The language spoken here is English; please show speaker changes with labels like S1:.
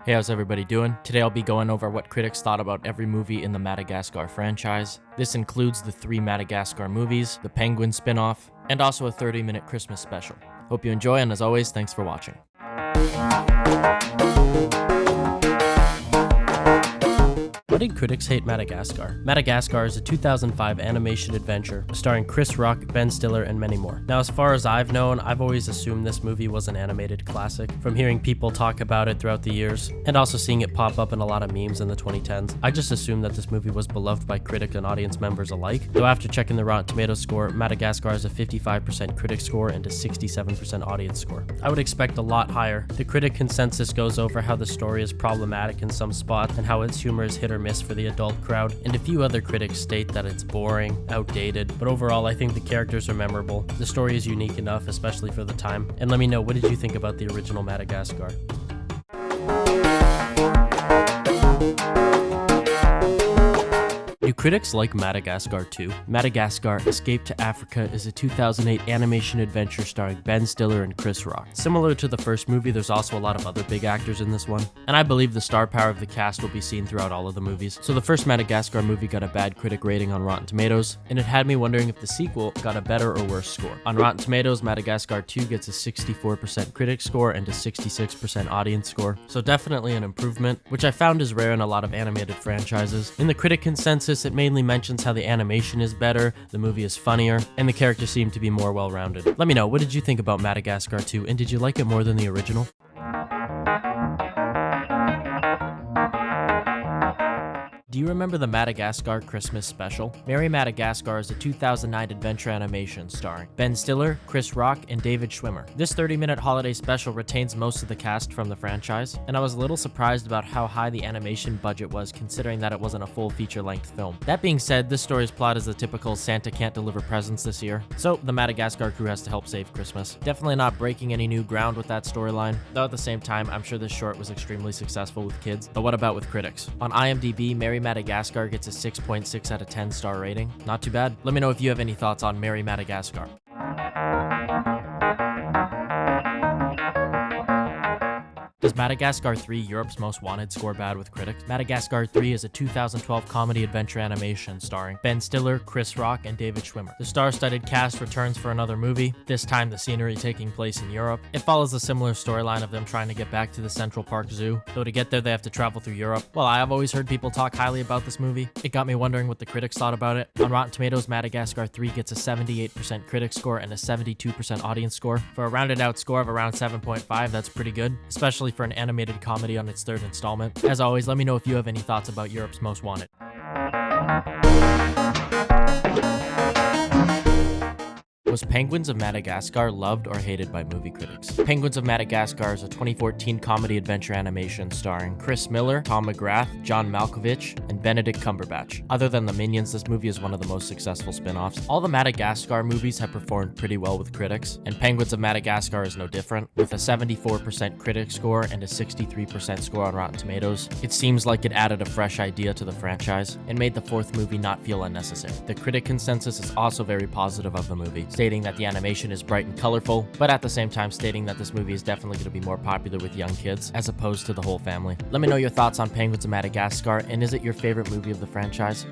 S1: Hey, how's everybody doing? Today I'll be going over what critics thought about every movie in the Madagascar franchise. This includes the 3 Madagascar movies, the Penguin spin-off, and also a 30-minute Christmas special. Hope you enjoy, and as always, thanks for watching. Why did critics hate Madagascar? Madagascar is a 2005 animation adventure starring Chris Rock, Ben Stiller, and many more. Now, as far as I've known, I've always assumed this movie was an animated classic, from hearing people talk about it throughout the years, and also seeing it pop up in a lot of memes in the 2010s. I just assumed that this movie was beloved by critic and audience members alike, though after checking the Rotten Tomatoes score, Madagascar has a 55% critic score and a 67% audience score. I would expect a lot higher. The critic consensus goes over how the story is problematic in some spots and how its humor is hit or miss for the adult crowd, and a few other critics state that it's boring, outdated, but overall I think the characters are memorable. The story is unique enough, especially for the time. And let me know, what did you think about the original Madagascar? Do critics like Madagascar too? Madagascar Escape to Africa is a 2008 animation adventure starring Ben Stiller and Chris Rock. Similar to the first movie, there's also a lot of other big actors in this one, and I believe the star power of the cast will be seen throughout all of the movies. So the first Madagascar movie got a bad critic rating on Rotten Tomatoes, and it had me wondering if the sequel got a better or worse score. On Rotten Tomatoes, Madagascar 2 gets a 64% critic score and a 66% audience score, so definitely an improvement, which I found is rare in a lot of animated franchises. In the critic consensus, it mainly mentions how the animation is better, the movie is funnier, and the characters seem to be more well-rounded. Let me know, what did you think about Madagascar 2, and did you like it more than the original? Do you remember the Madagascar Christmas special? Merry Madagascar is a 2009 adventure animation starring Ben Stiller, Chris Rock, and David Schwimmer. This 30-minute holiday special retains most of the cast from the franchise, and I was a little surprised about how high the animation budget was considering that it wasn't a full feature-length film. That being said, this story's plot is the typical Santa can't deliver presents this year, so the Madagascar crew has to help save Christmas. Definitely not breaking any new ground with that storyline, though at the same time, I'm sure this short was extremely successful with kids. But what about with critics? On IMDb, Merry Madagascar gets a 6.6 out of 10 star rating. Not too bad. Let me know if you have any thoughts on Merry Madagascar. Does Madagascar 3 Europe's Most Wanted score bad with critics? Madagascar 3 is a 2012 comedy adventure animation starring Ben Stiller, Chris Rock, and David Schwimmer. The star-studded cast returns for another movie, this time the scenery taking place in Europe. It follows a similar storyline of them trying to get back to the Central Park Zoo, though to get there they have to travel through Europe. Well, I have always heard people talk highly about this movie. It got me wondering what the critics thought about it. On Rotten Tomatoes, Madagascar 3 gets a 78% critic score and a 72% audience score. For a rounded out score of around 7.5, that's pretty good, especially for an animated comedy on its 3rd installment. As always, let me know if you have any thoughts about Europe's Most Wanted. Was Penguins of Madagascar loved or hated by movie critics? Penguins of Madagascar is a 2014 comedy adventure animation starring Chris Miller, Tom McGrath, John Malkovich, and Benedict Cumberbatch. Other than the Minions, this movie is one of the most successful spin-offs. All the Madagascar movies have performed pretty well with critics, and Penguins of Madagascar is no different. With a 74% critic score and a 63% score on Rotten Tomatoes, it seems like it added a fresh idea to the franchise and made the 4th movie not feel unnecessary. The critic consensus is also very positive of the movie, stating that the animation is bright and colorful, but at the same time stating that this movie is definitely going to be more popular with young kids as opposed to the whole family. Let me know your thoughts on Penguins of Madagascar, and is it your favorite movie of the franchise?